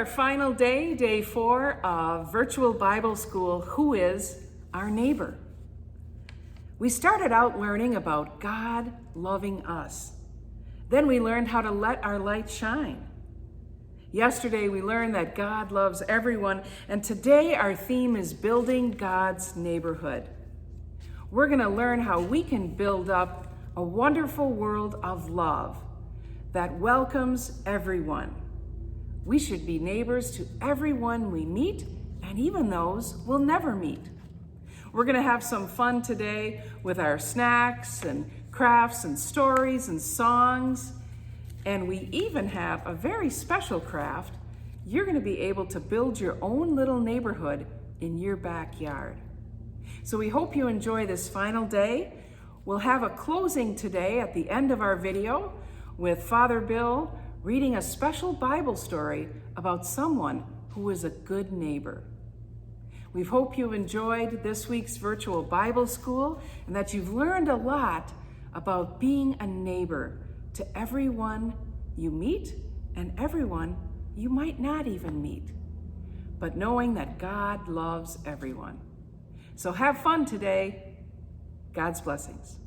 our final day, day 4 of Virtual Bible School, Who is Our Neighbor? We started out learning about God loving us. Then we learned how to let our light shine. Yesterday we learned that God loves everyone, and today our theme is building God's neighborhood. We're going to learn how we can build up a wonderful world of love that welcomes everyone. We should be neighbors to everyone we meet, and even those we'll never meet. We're going to have some fun today with our snacks and crafts and stories and songs. And we even have a very special craft. You're going to be able to build your own little neighborhood in your backyard. So we hope you enjoy this final day. We'll have a closing today at the end of our video with Father Bill reading a special Bible story about someone who is a good neighbor. We hope you enjoyed this week's virtual Bible school and that you've learned a lot about being a neighbor to everyone you meet and everyone you might not even meet, but knowing that God loves everyone. So have fun today. God's blessings.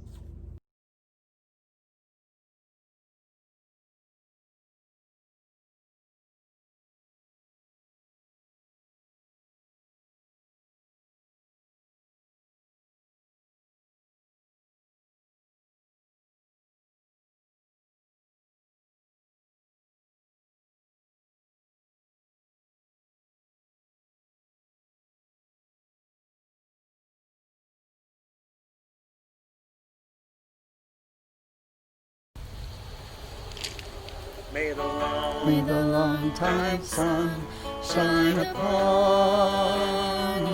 May the long time sun shine upon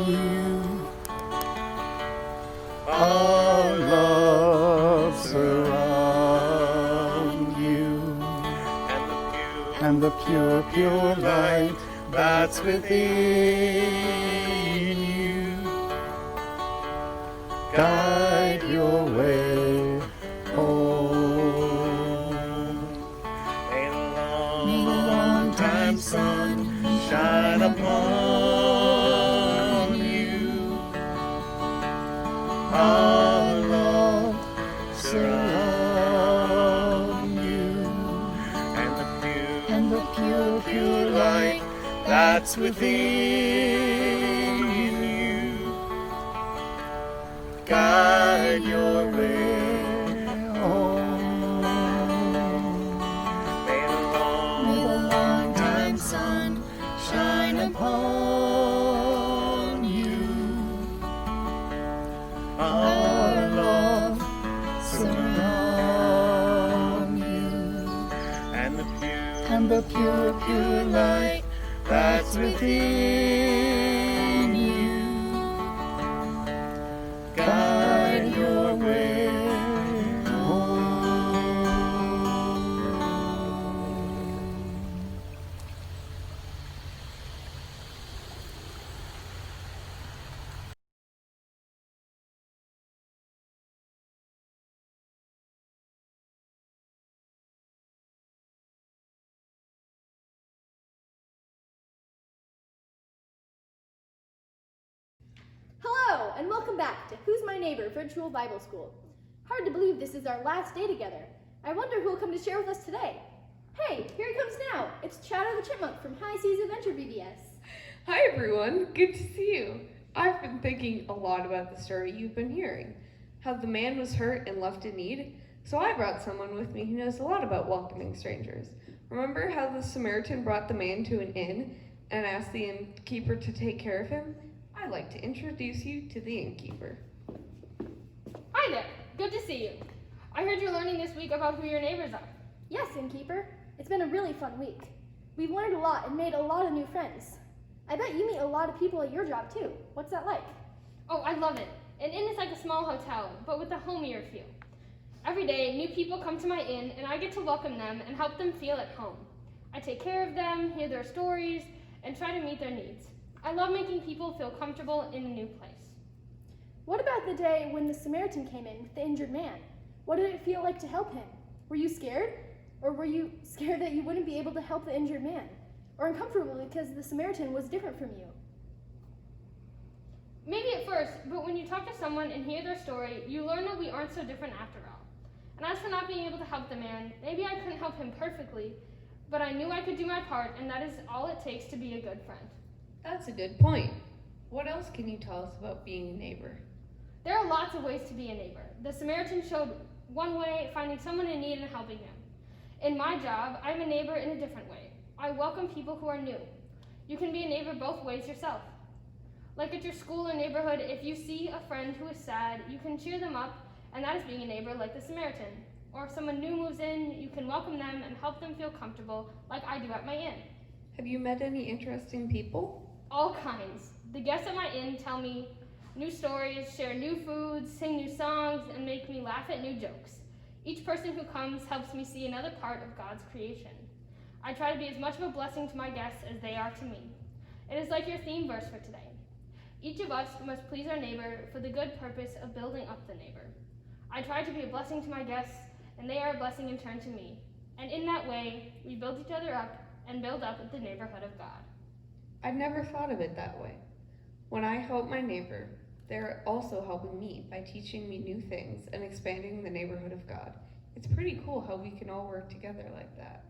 you. Our love surround you. And the pure, pure light that's within you. Guide your way home. Sun shine upon you. Our love surround you. And the pure, pure light that's within you. Guide your way home. Sun shine upon you. Our love surround you. And the pure, pure light that's within you. Guide your way home. Hello, and welcome back to Who's My Neighbor Virtual Bible School. Hard to believe this is our last day together. I wonder who will come to share with us today. Hey, here he comes now. It's Shadow the Chipmunk from High Seas Adventure VBS. Hi everyone, good to see you. I've been thinking a lot about the story you've been hearing, how the man was hurt and left in need, so I brought someone with me who knows a lot about welcoming strangers. Remember how the Samaritan brought the man to an inn and asked the innkeeper to take care of him? I'd like to introduce you to the innkeeper. Hi there, good to see you. I heard you're learning this week about who your neighbors are. Yes, innkeeper. It's been a really fun week. We've learned a lot and made a lot of new friends. I bet you meet a lot of people at your job too. What's that like? Oh, I love it. An inn is like a small hotel, but with a homier feel. Every day, new people come to my inn and I get to welcome them and help them feel at home. I take care of them, hear their stories, and try to meet their needs. I love making people feel comfortable in a new place. What about the day when the Samaritan came in with the injured man? What did it feel like to help him? Were you scared? Or were you scared that you wouldn't be able to help the injured man? or uncomfortable because the Samaritan was different from you? Maybe at first, but when you talk to someone and hear their story, you learn that we aren't so different after all. And as for not being able to help the man, maybe I couldn't help him perfectly, but I knew I could do my part, and that is all it takes to be a good friend. That's a good point. What else can you tell us about being a neighbor? There are lots of ways to be a neighbor. The Samaritan showed one way, finding someone in need and helping them. In my job, I'm a neighbor in a different way. I welcome people who are new. You can be a neighbor both ways yourself. Like at your school or neighborhood, if you see a friend who is sad, you can cheer them up, and that is being a neighbor like the Samaritan. Or if someone new moves in, you can welcome them and help them feel comfortable like I do at my inn. Have you met any interesting people? All kinds. The guests at my inn tell me new stories, share new foods, sing new songs, and make me laugh at new jokes. Each person who comes helps me see another part of God's creation. I try to be as much of a blessing to my guests as they are to me. It is like your theme verse for today. Each of us must please our neighbor for the good purpose of building up the neighbor. I try to be a blessing to my guests, and they are a blessing in turn to me. And in that way, we build each other up and build up the neighborhood of God. I'd never thought of it that way. When I help my neighbor, they're also helping me by teaching me new things and expanding the neighborhood of God. It's pretty cool how we can all work together like that.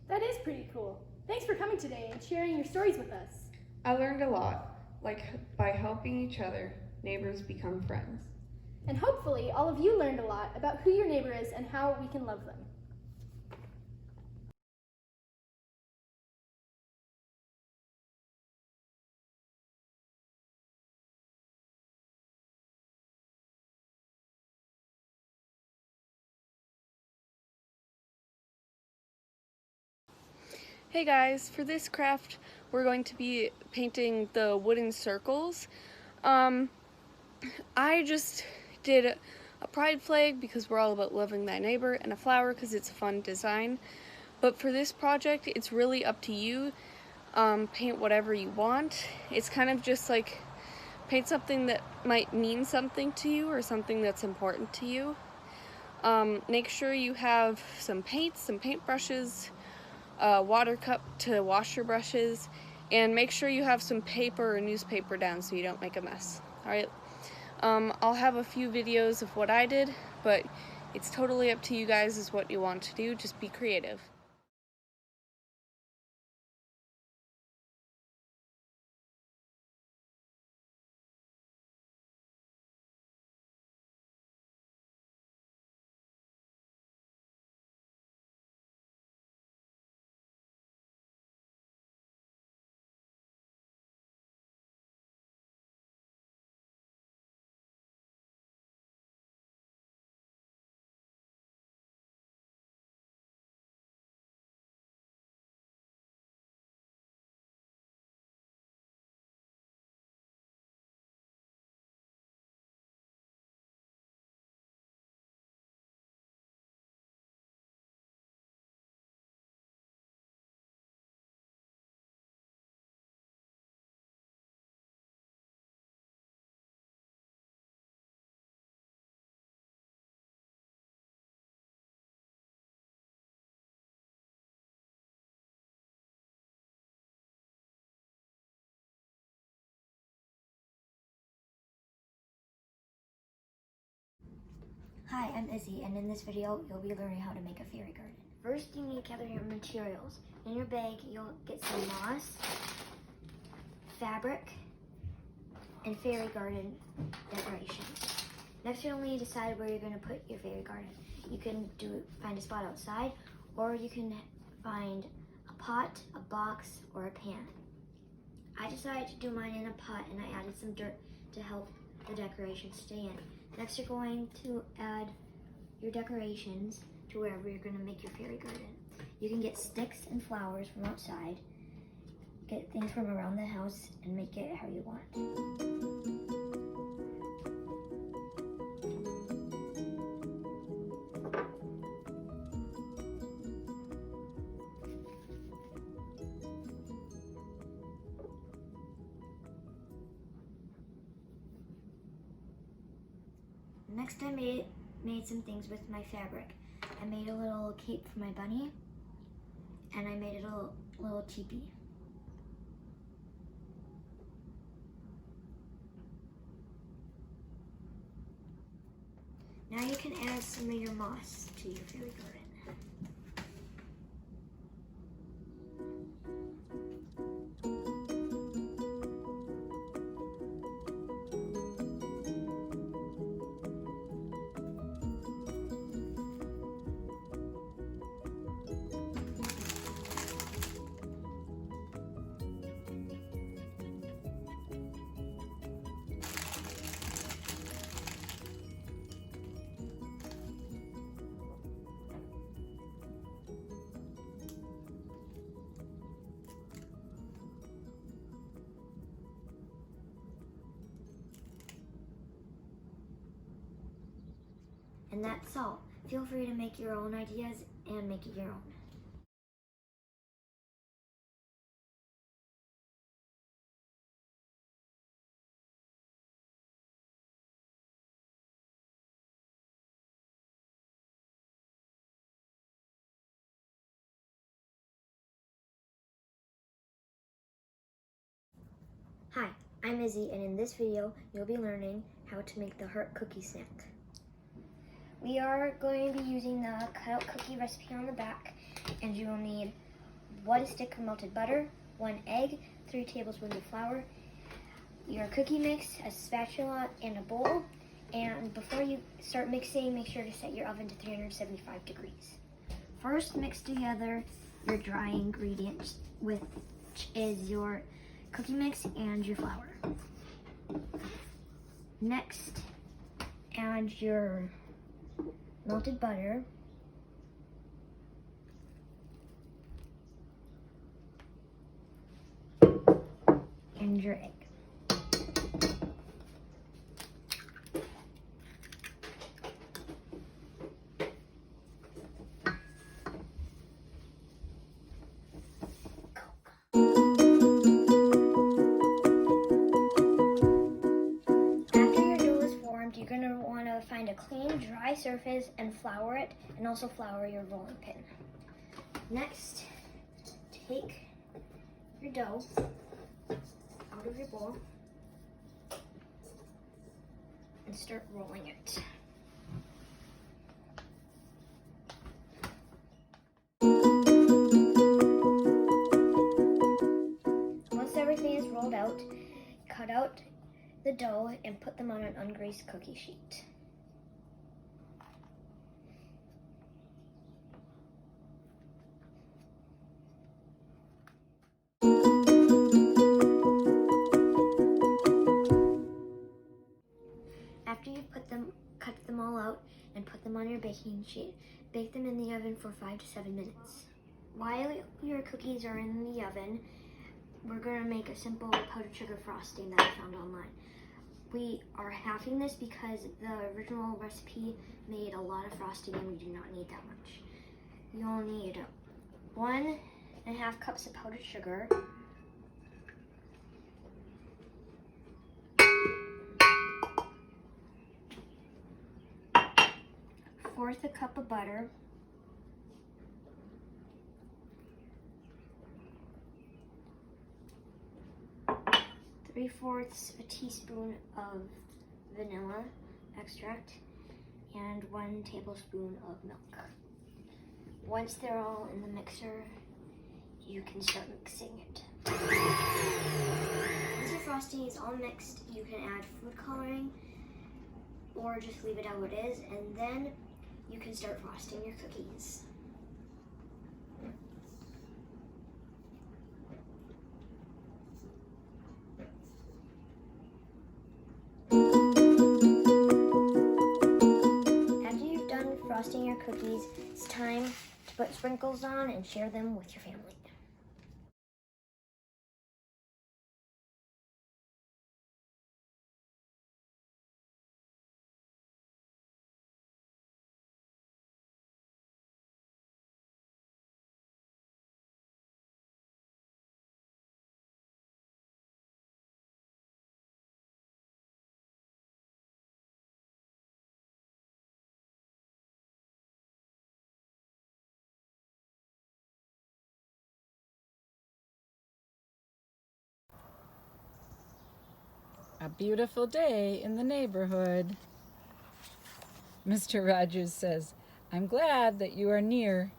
That is pretty cool. Thanks for coming today and sharing your stories with us. I learned a lot, like by helping each other, neighbors become friends. And hopefully all of you learned a lot about who your neighbor is and how we can love them. Hey guys, for this craft we're going to be painting the wooden circles. I just did a pride flag because we're all about loving thy neighbor, and a flower because it's a fun design. But for this project, it's really up to you. Paint whatever you want. It's kind of just like paint something that might mean something to you or something that's important to you. Make sure you have some paints, some paintbrushes, a water cup to wash your brushes, and make sure you have some paper or newspaper down so you don't make a mess. Alright, I'll have a few videos of what I did, but it's totally up to you guys as what you want to do. Just be creative. Hi, I'm Izzy, and in this video, you'll be learning how to make a fairy garden. First, you need to gather your materials. In your bag, you'll get some moss, fabric, and fairy garden decorations. Next, you'll need to decide where you're going to put your fairy garden. You can find a spot outside, or you can find a pot, a box, or a pan. I decided to do mine in a pot, and I added some dirt to help the decorations stay in. Next, you're going to add your decorations to wherever you're going to make your fairy garden. You can get sticks and flowers from outside, get things from around the house, and make it how you want. Next, I made some things with my fabric. I made a little cape for my bunny, and I made a little teepee. Now you can add some of your moss to your fairy garden. And that's all. Feel free to make your own ideas and make it your own. Hi, I'm Izzy, and in this video, you'll be learning how to make the heart cookie snack. We are going to be using the cutout cookie recipe on the back, and you will need 1 stick of melted butter, 1 egg, 3 tablespoons of flour, your cookie mix, a spatula, and a bowl. And before you start mixing, make sure to set your oven to 375 degrees. First, mix together your dry ingredients, which is your cookie mix and your flour. Next, add your melted butter, and your egg. You're going to want to find a clean, dry surface and flour it, and also flour your rolling pin. Next, take your dough out of your bowl and start rolling it. Once everything is rolled out, cut out the dough and put them on an ungreased cookie sheet. After you cut them all out and put them on your baking sheet, bake them in the oven for 5 to 7 minutes. While your cookies are in the oven, we're going to make a simple powdered sugar frosting that I found online. We are halving this because the original recipe made a lot of frosting and we do not need that much. You'll need 1.5 cups of powdered sugar, 1/4 cup of butter, 3/4 a teaspoon of vanilla extract, and 1 tablespoon of milk. Once they're all in the mixer, you can start mixing it. Once your frosting is all mixed, you can add food coloring or just leave it how it is, and then you can start frosting your cookies. After you've done frosting your cookies, it's time to put sprinkles on and share them with your family. A beautiful day in the neighborhood. Mr. Rogers says, "I'm glad that you are near.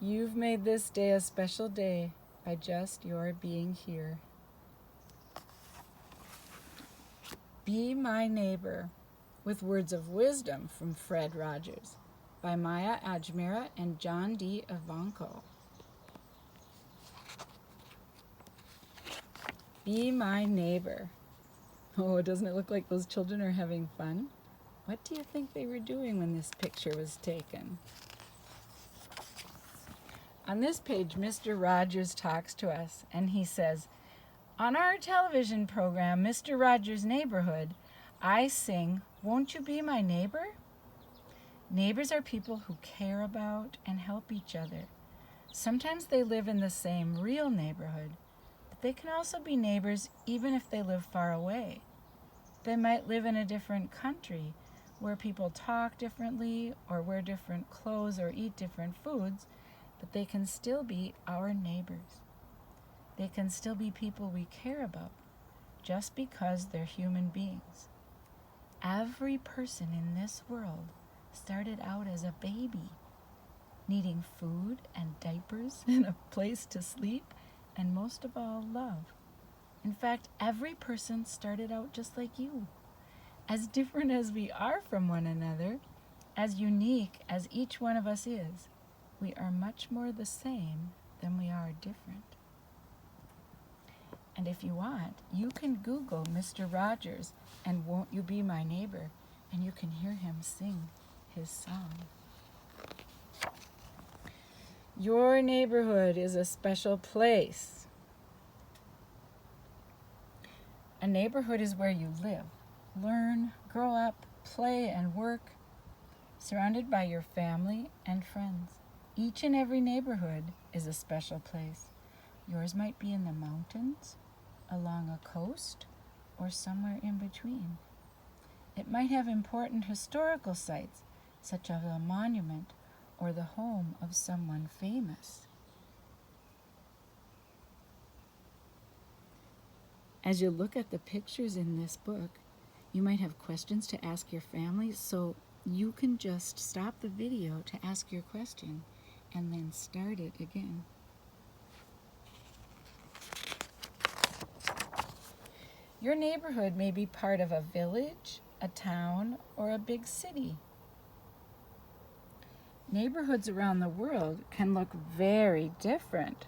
You've made this day a special day by just your being here." Be My Neighbor, with words of wisdom from Fred Rogers, by Maya Ajmera and John D. Ivanko. Be my neighbor. Oh, doesn't it look like those children are having fun? What do you think they were doing when this picture was taken? On this page, Mr. Rogers talks to us, and he says, "On our television program, Mr. Rogers' Neighborhood, I sing, 'Won't you be my neighbor?' Neighbors are people who care about and help each other. Sometimes they live in the same real neighborhood, but they can also be neighbors even if they live far away. They might live in a different country where people talk differently or wear different clothes or eat different foods, but they can still be our neighbors. They can still be people we care about just because they're human beings. Every person in this world started out as a baby, needing food and diapers and a place to sleep, and most of all, love. In fact, every person started out just like you. As different as we are from one another, as unique as each one of us is, we are much more the same than we are different." And if you want, you can Google Mr. Rogers and "Won't You Be My Neighbor," and you can hear him sing his song. Your neighborhood is a special place. A neighborhood is where you live, learn, grow up, play, and work, surrounded by your family and friends. Each and every neighborhood is a special place. Yours might be in the mountains, along a coast, or somewhere in between. It might have important historical sites, such as a monument or the home of someone famous. As you look at the pictures in this book, you might have questions to ask your family, so you can just stop the video to ask your question and then start it again. Your neighborhood may be part of a village, a town, or a big city. Neighborhoods around the world can look very different.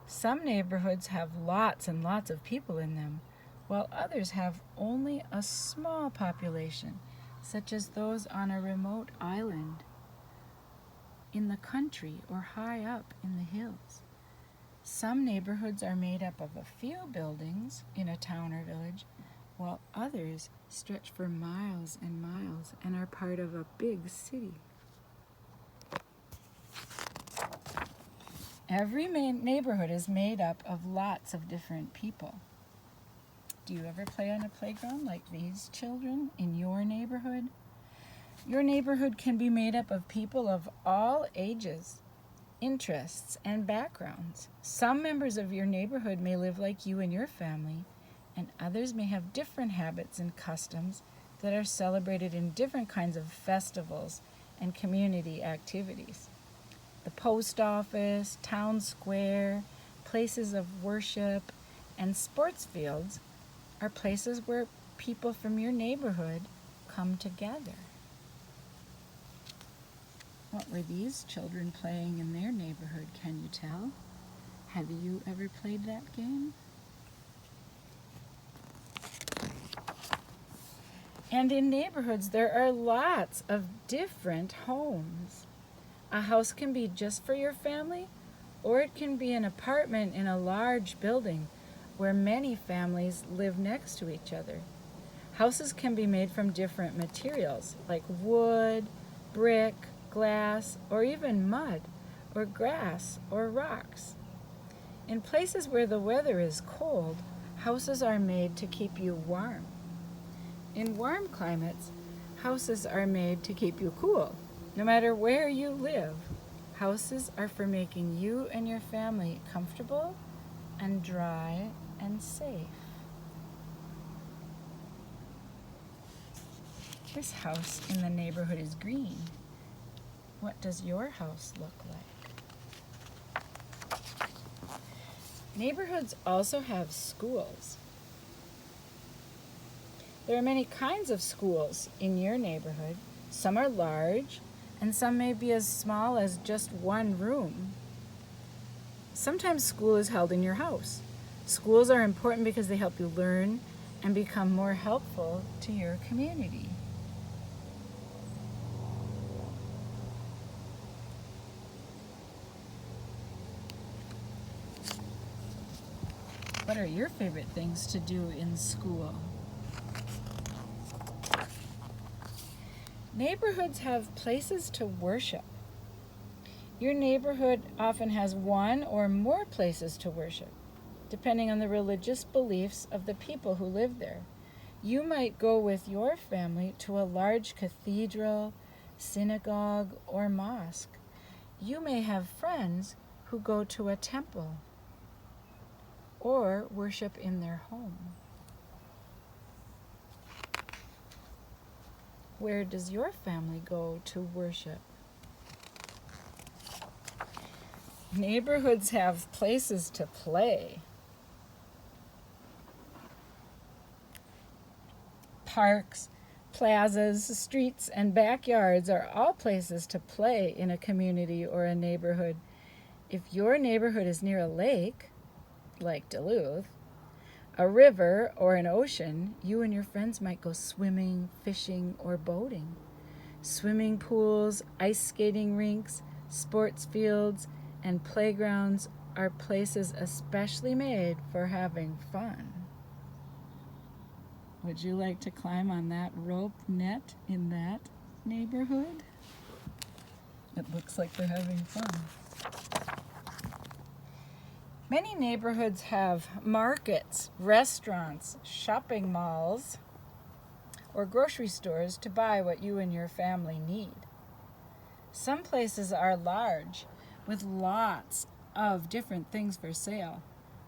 Some neighborhoods have lots and lots of people in them, while others have only a small population, such as those on a remote island, in the country, or high up in the hills. Some neighborhoods are made up of a few buildings in a town or village, while others stretch for miles and miles and are part of a big city. Every neighborhood is made up of lots of different people. Do you ever play on a playground like these children in your neighborhood? Your neighborhood can be made up of people of all ages, interests, and backgrounds. Some members of your neighborhood may live like you and your family, and others may have different habits and customs that are celebrated in different kinds of festivals and community activities. The post office, town square, places of worship, and sports fields are places where people from your neighborhood come together. What were these children playing in their neighborhood, can you tell? Have you ever played that game? And in neighborhoods, there are lots of different homes. A house can be just for your family, or it can be an apartment in a large building where many families live next to each other. Houses can be made from different materials, like wood, brick, glass, or even mud, or grass, or rocks. In places where the weather is cold, houses are made to keep you warm. In warm climates, houses are made to keep you cool. No matter where you live, houses are for making you and your family comfortable and dry and safe. This house in the neighborhood is green. What does your house look like? Neighborhoods also have schools. There are many kinds of schools in your neighborhood. Some are large, and some may be as small as just one room. Sometimes school is held in your house. Schools are important because they help you learn and become more helpful to your community. What are your favorite things to do in school? Neighborhoods have places to worship. Your neighborhood often has one or more places to worship, depending on the religious beliefs of the people who live there. You might go with your family to a large cathedral, synagogue, or mosque. You may have friends who go to a temple or worship in their home. Where does your family go to worship? Neighborhoods have places to play. Parks, plazas, streets, and backyards are all places to play in a community or a neighborhood. If your neighborhood is near a lake, like Duluth, a river, or an ocean, you and your friends might go swimming, fishing, or boating. Swimming pools, ice skating rinks, sports fields, and playgrounds are places especially made for having fun. Would you like to climb on that rope net in that neighborhood? It looks like they're having fun. Many neighborhoods have markets, restaurants, shopping malls, or grocery stores to buy what you and your family need. Some places are large, with lots of different things for sale,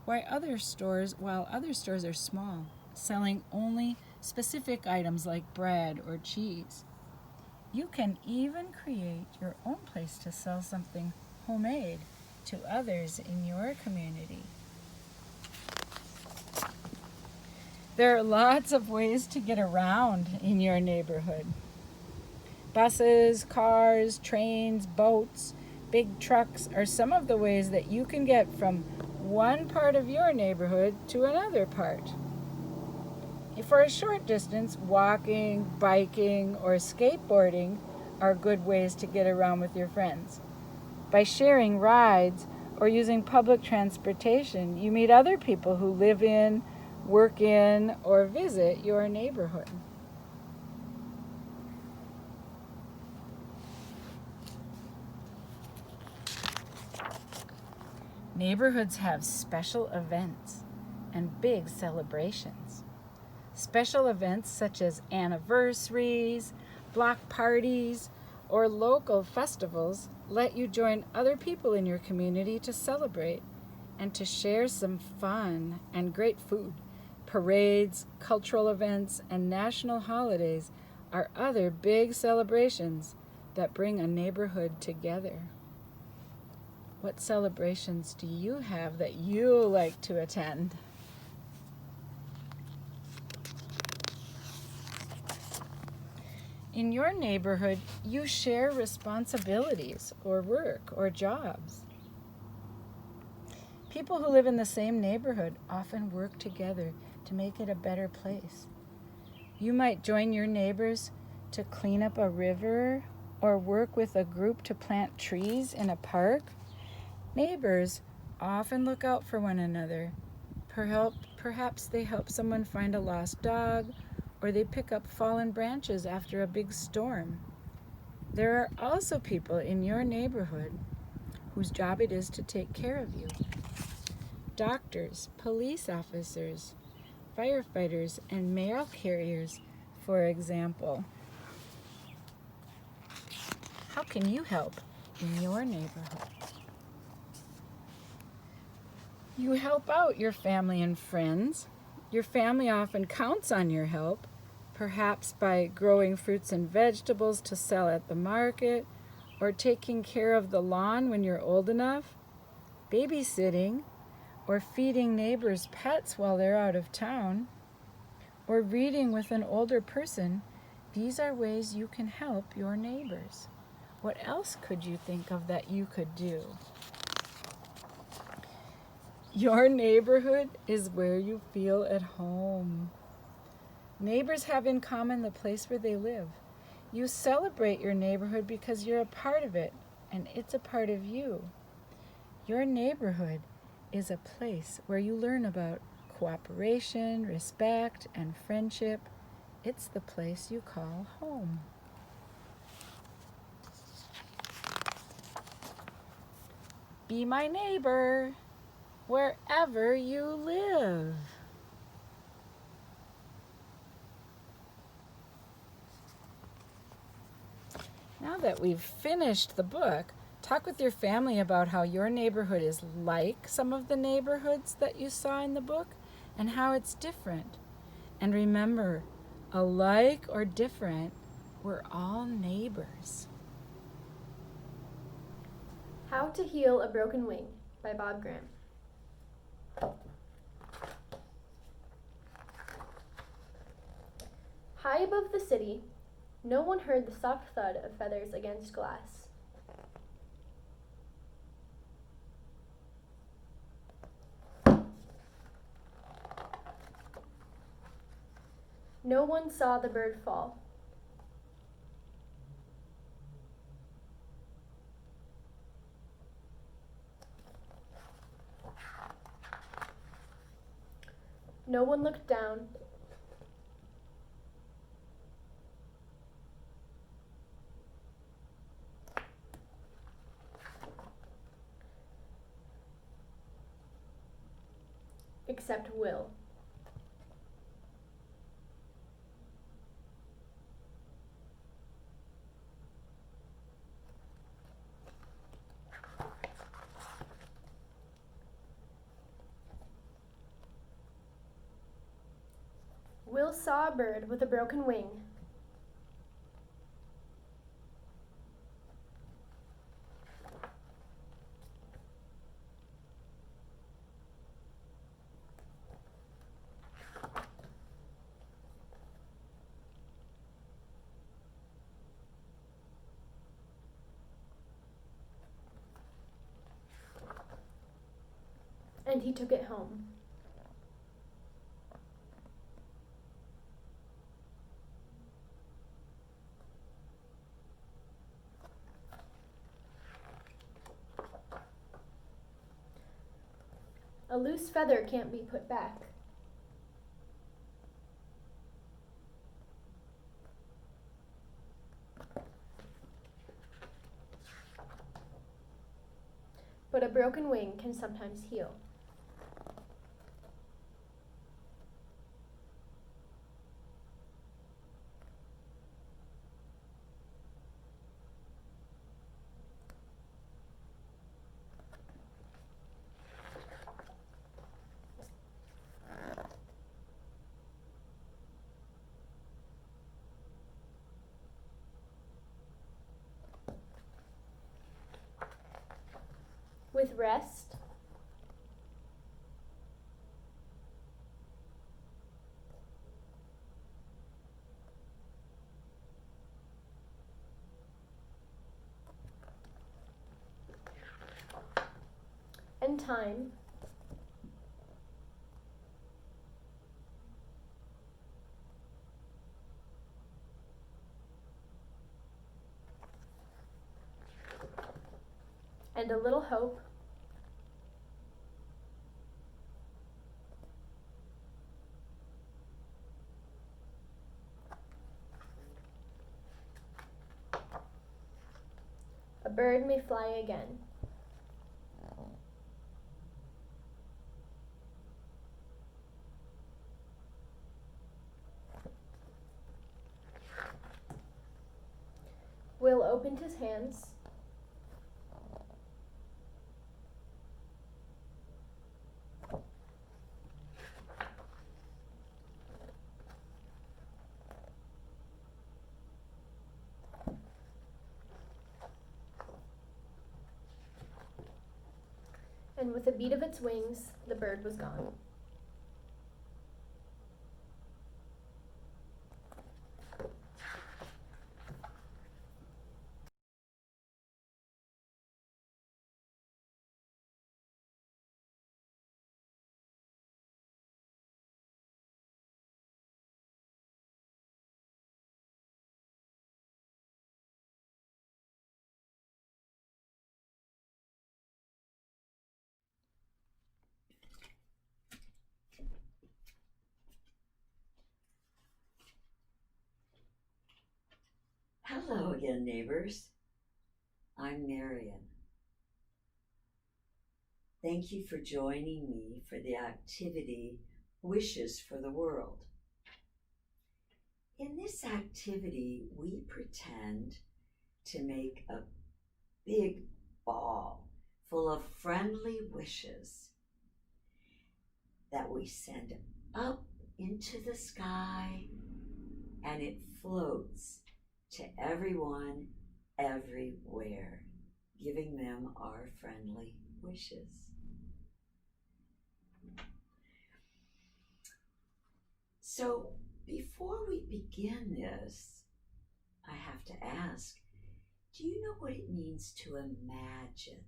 while other stores are small, selling only specific items like bread or cheese. You can even create your own place to sell something homemade to others in your community. There are lots of ways to get around in your neighborhood. Buses, cars, trains, boats, big trucks are some of the ways that you can get from one part of your neighborhood to another part. For a short distance, walking, biking, or skateboarding are good ways to get around with your friends. By sharing rides or using public transportation, you meet other people who live in, work in, or visit your neighborhood. Neighborhoods have special events and big celebrations. Special events such as anniversaries, block parties, or local festivals let you join other people in your community to celebrate and to share some fun and great food. Parades, cultural events, and national holidays are other big celebrations that bring a neighborhood together. What celebrations do you have that you like to attend? In your neighborhood, you share responsibilities or work or jobs. People who live in the same neighborhood often work together to make it a better place. You might join your neighbors to clean up a river or work with a group to plant trees in a park. Neighbors often look out for one another. Perhaps they help someone find a lost dog, or they pick up fallen branches after a big storm. There are also people in your neighborhood whose job it is to take care of you. Doctors, police officers, firefighters, and mail carriers, for example. How can you help in your neighborhood? You help out your family and friends. Your family often counts on your help. perhaps by growing fruits and vegetables to sell at the market, or taking care of the lawn when you're old enough, babysitting, or feeding neighbors' pets while they're out of town, or reading with an older person. These are ways you can help your neighbors. What else could you think of that you could do? Your neighborhood is where you feel at home. Neighbors have in common the place where they live. You celebrate your neighborhood because you're a part of it, and it's a part of you. Your neighborhood is a place where you learn about cooperation, respect, and friendship. It's the place you call home. Be my neighbor wherever you live. Now that we've finished the book, talk with your family about how your neighborhood is like some of the neighborhoods that you saw in the book and how it's different. And remember, alike or different, we're all neighbors. How to Heal a Broken Wing by Bob Graham. High above the city, no one heard the soft thud of feathers against glass. No one saw the bird fall. No one looked down. Except Will. Will saw a bird with a broken wing. And he took it home. A loose feather can't be put back. But a broken wing can sometimes heal. With rest, and time, and a little hope, a bird may fly again. Will opened his hands. and with a beat of its wings, the bird was gone. Hello again, neighbors. I'm Marion. Thank you for joining me for the activity Wishes for the World. In this activity, we pretend to make a big ball full of friendly wishes that we send up into the sky, and it floats to everyone, everywhere, giving them our friendly wishes. So before we begin this, I have to ask, do you know what it means to imagine?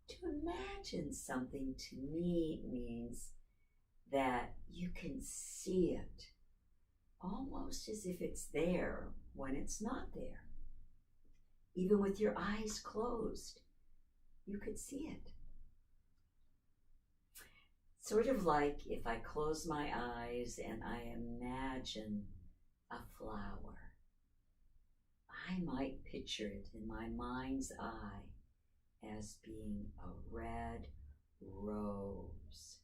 To imagine something to me means that you can see it almost as if it's there when it's not there. Even with your eyes closed, you could see it. Sort of like if I close my eyes and I imagine a flower, I might picture it in my mind's eye as being a red rose.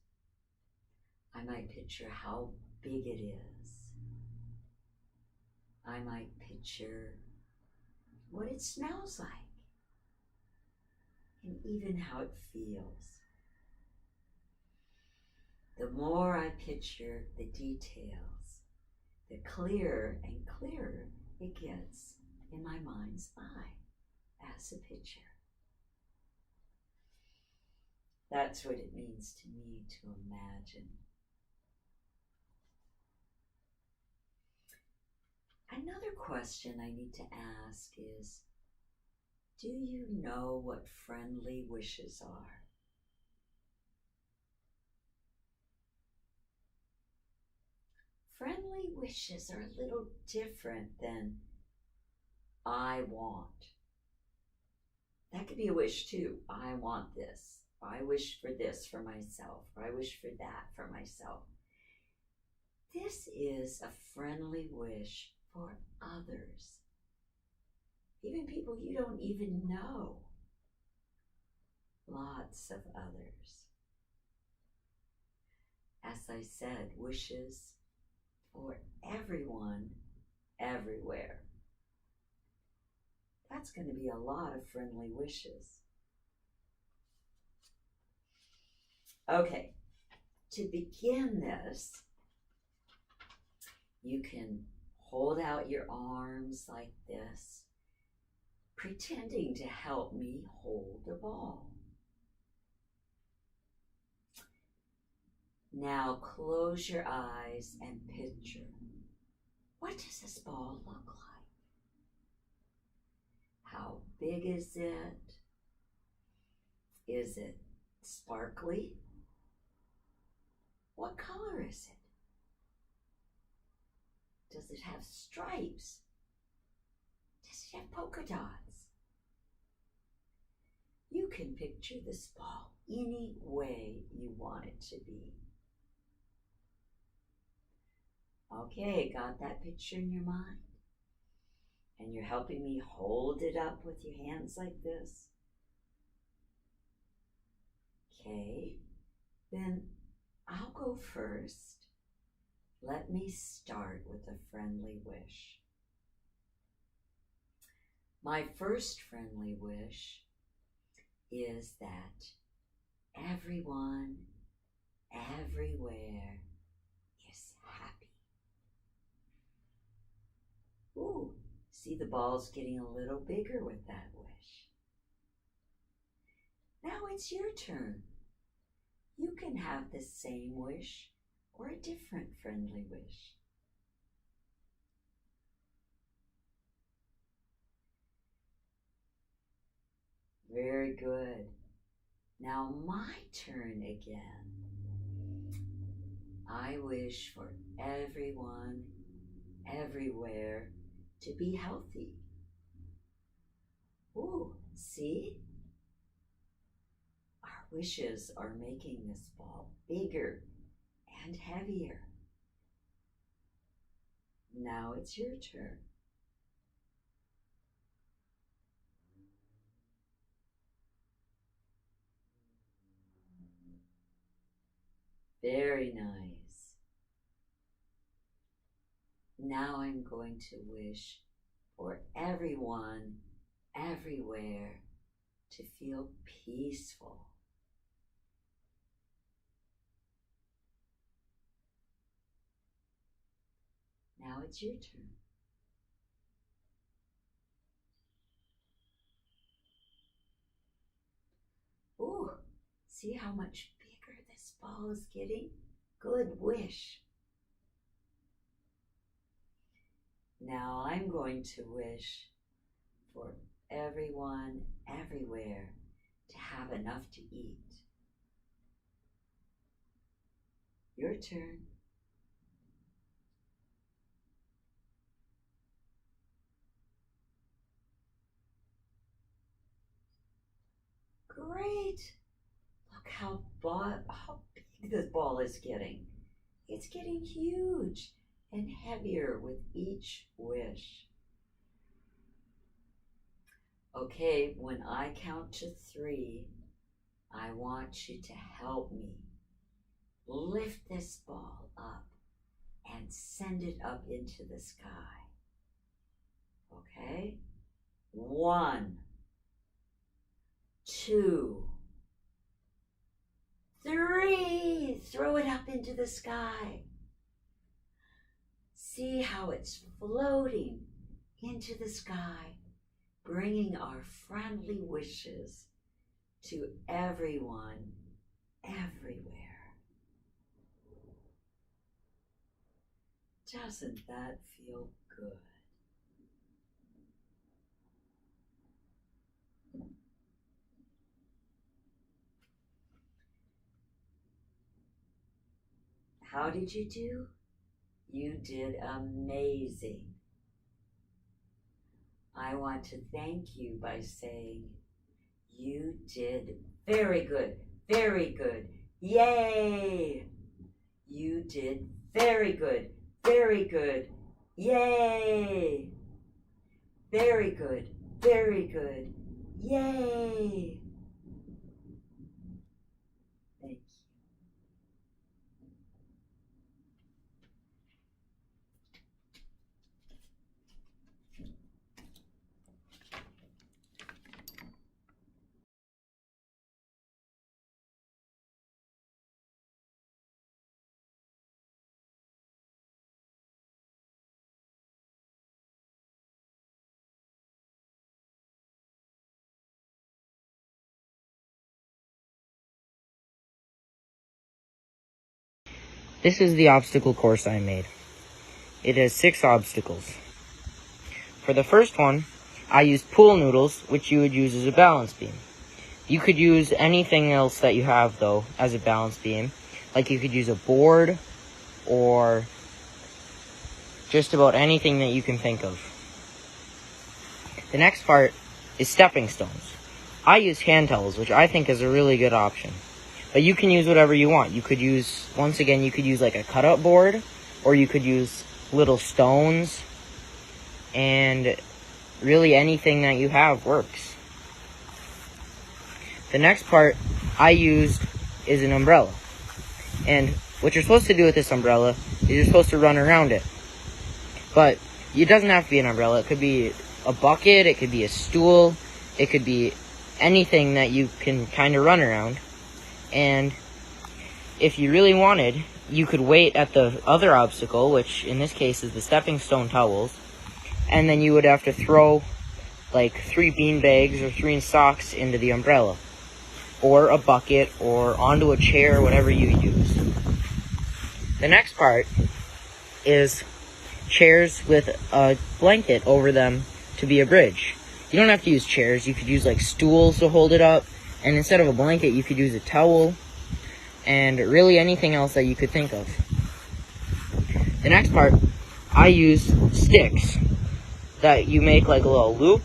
I might picture how big it is. I might picture what it smells like and even how it feels. The more I picture the details, the clearer and clearer it gets in my mind's eye as a picture. That's what it means to me to imagine. Another question I need to ask is, do you know what friendly wishes are? Friendly wishes are a little different than I want. That could be a wish too. I want this. I wish for this for myself. Or I wish for that for myself. This is a friendly wish for others. Even people you don't even know. Lots of others. As I said, wishes for everyone, everywhere. That's going to be a lot of friendly wishes. Okay, to begin this, you can hold out your arms like this, pretending to help me hold the ball. Now close your eyes and picture. What does this ball look like? How big is it? Is it sparkly? What color is it? Does it have stripes? Does it have polka dots? You can picture this ball any way you want it to be. Okay, got that picture in your mind? And you're helping me hold it up with your hands like this? Okay, then I'll go first. Let me start with a friendly wish. My first friendly wish is that everyone, everywhere is happy. Ooh, see the ball's getting a little bigger with that wish. Now it's your turn. You can have the same wish or a different friendly wish. Very good. Now my turn again. I wish for everyone, everywhere, to be healthy. Ooh, see? Our wishes are making this ball bigger and heavier. Now it's your turn. Very nice. Now I'm going to wish for everyone, everywhere, to feel peaceful. Now it's your turn. Ooh, see how much bigger this ball is getting? Good wish. Now I'm going to wish for everyone, everywhere, to have enough to eat. Your turn. Great. Look how big this ball is getting. It's getting huge and heavier with each wish. Okay, when I count to 3, I want you to help me lift this ball up and send it up into the sky. Okay? 1, 2, 3. Throw it up into the sky. See how it's floating into the sky, bringing our friendly wishes to everyone, everywhere. Doesn't that feel good? How did you do? You did amazing. I want to thank you by saying, you did very good, very good. Yay! You did very good, very good. Yay! Very good, very good. Yay! Thank you. This is the obstacle course I made. It has 6 obstacles. For the first one, I used pool noodles, which you would use as a balance beam. You could use anything else that you have, though, as a balance beam. Like you could use a board, or just about anything that you can think of. The next part is stepping stones. I use hand towels, which I think is a really good option. But you can use whatever you want. You could use, once again, you could use like a cutout board, or you could use little stones, and really anything that you have works. The next part I used is an umbrella. And what you're supposed to do with this umbrella is you're supposed to run around it. But it doesn't have to be an umbrella. It could be a bucket, it could be a stool, it could be anything that you can kind of run around. And if you really wanted, you could wait at the other obstacle, which in this case is the stepping stone towels, and then you would have to throw like 3 bean bags or 3 socks into the umbrella. or a bucket or onto a chair, whatever you use. The next part is chairs with a blanket over them to be a bridge. You don't have to use chairs. You could use like stools to hold it up, and instead of a blanket, you could use a towel, and really anything else that you could think of. The next part, I use sticks that you make like a little loop,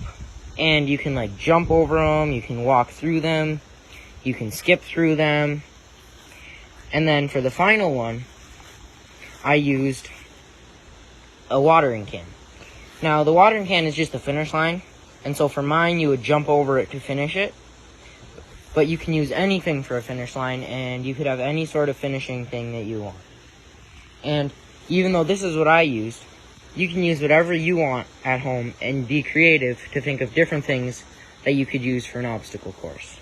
and you can like jump over them, you can walk through them, you can skip through them. And then for the final one, I used a watering can. Now, the watering can is just the finish line, and so for mine, you would jump over it to finish it. But you can use anything for a finish line, and you could have any sort of finishing thing that you want. And even though this is what I used, you can use whatever you want at home and be creative to think of different things that you could use for an obstacle course.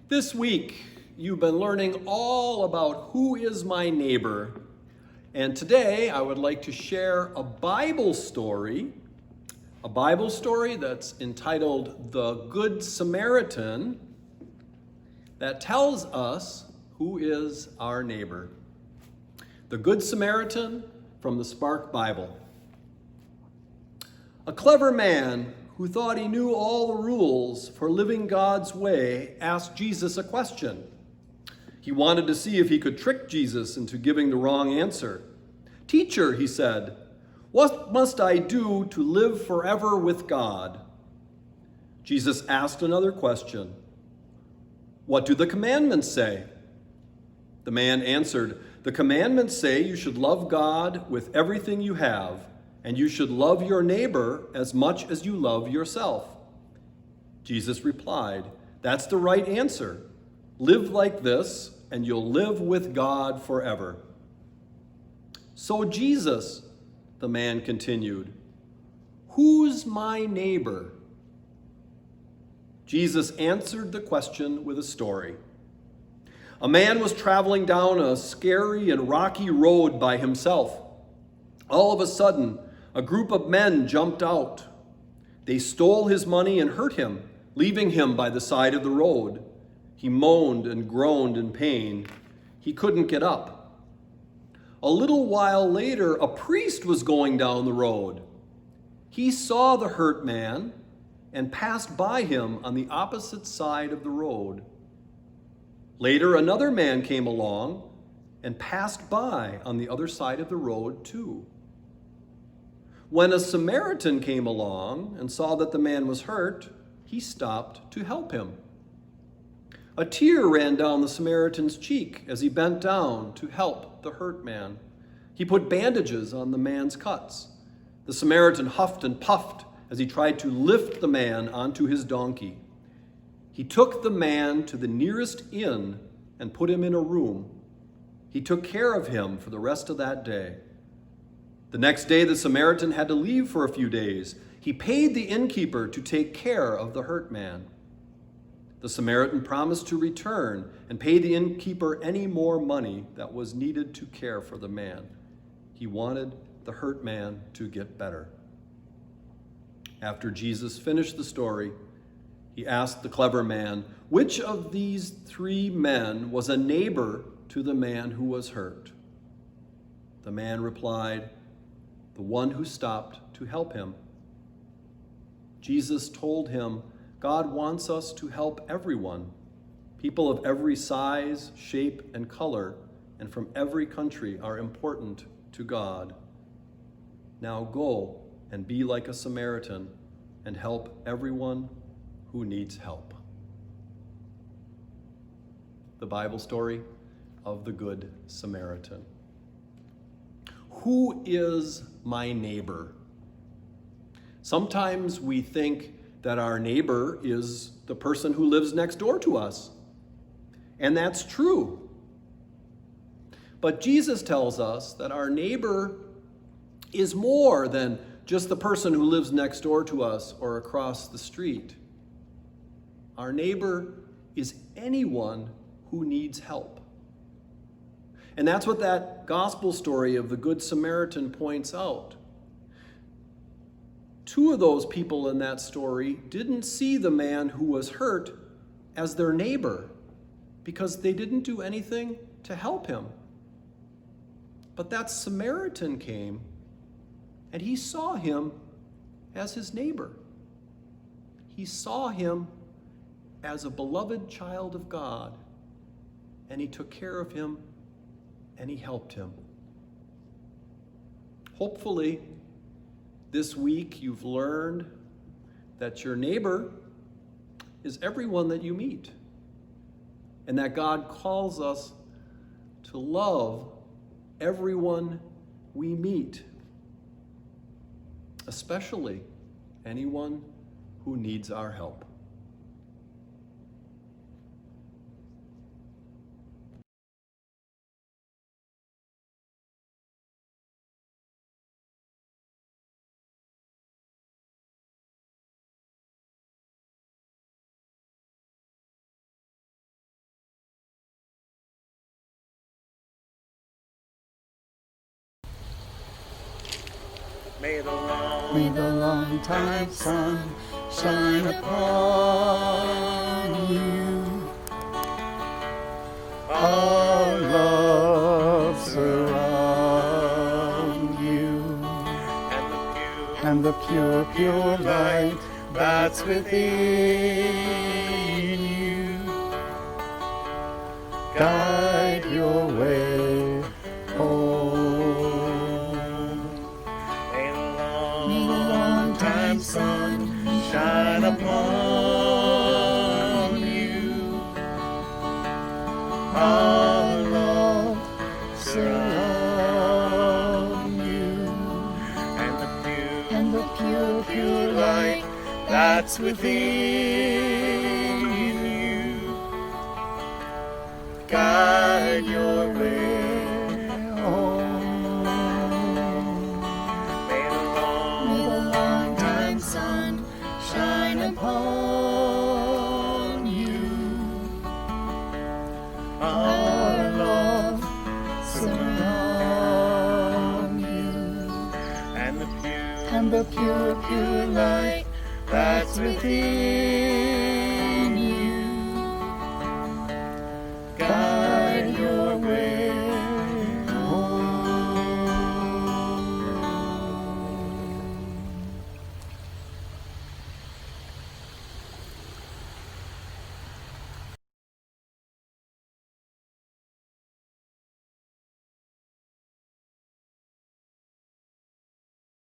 This week, you've been learning all about who is my neighbor. And today, I would like to share a Bible story that's entitled The Good Samaritan, that tells us who is our neighbor. The Good Samaritan from the Spark Bible. A clever man who thought he knew all the rules for living God's way, asked Jesus a question. He wanted to see if he could trick Jesus into giving the wrong answer. "Teacher," he said, "what must I do to live forever with God?" Jesus asked another question. "What do the commandments say?" The man answered, "The commandments say you should love God with everything you have, and you should love your neighbor as much as you love yourself." Jesus replied, "That's the right answer. Live like this, and you'll live with God forever." "So Jesus," the man continued, "who's my neighbor?" Jesus answered the question with a story. A man was traveling down a scary and rocky road by himself. All of a sudden, a group of men jumped out. They stole his money and hurt him, leaving him by the side of the road. He moaned and groaned in pain. He couldn't get up. A little while later, a priest was going down the road. He saw the hurt man and passed by him on the opposite side of the road. Later, another man came along and passed by on the other side of the road too. When a Samaritan came along and saw that the man was hurt, he stopped to help him. A tear ran down the Samaritan's cheek as he bent down to help the hurt man. He put bandages on the man's cuts. The Samaritan huffed and puffed as he tried to lift the man onto his donkey. He took the man to the nearest inn and put him in a room. He took care of him for the rest of that day. The next day, the Samaritan had to leave for a few days. He paid the innkeeper to take care of the hurt man. The Samaritan promised to return and pay the innkeeper any more money that was needed to care for the man. He wanted the hurt man to get better. After Jesus finished the story, he asked the clever man, which of these three men was a neighbor to the man who was hurt? The man replied, "The one who stopped to help him." Jesus told him, God wants us to help everyone. People of every size, shape, and color, and from every country are important to God. Now go and be like a Samaritan and help everyone who needs help. The Bible story of the Good Samaritan. Who is my neighbor? Sometimes we think that our neighbor is the person who lives next door to us. And that's true. But Jesus tells us that our neighbor is more than just the person who lives next door to us or across the street. Our neighbor is anyone who needs help. And that's what that gospel story of the Good Samaritan points out. Two of those people in that story didn't see the man who was hurt as their neighbor because they didn't do anything to help him. But that Samaritan came and he saw him as his neighbor. He saw him as a beloved child of God, and he took care of him and he helped him. Hopefully, this week you've learned that your neighbor is everyone that you meet, and that God calls us to love everyone we meet, especially anyone who needs our help. May the long time sun shine upon you. Our love surround you. And the pure, pure light that's within you. Guide your way home. Sun shine upon you. Our love surround you. And the pure, pure light that's within you. Guide your way home. Sun shine upon you. Our love surround you. And the pure, pure light that's within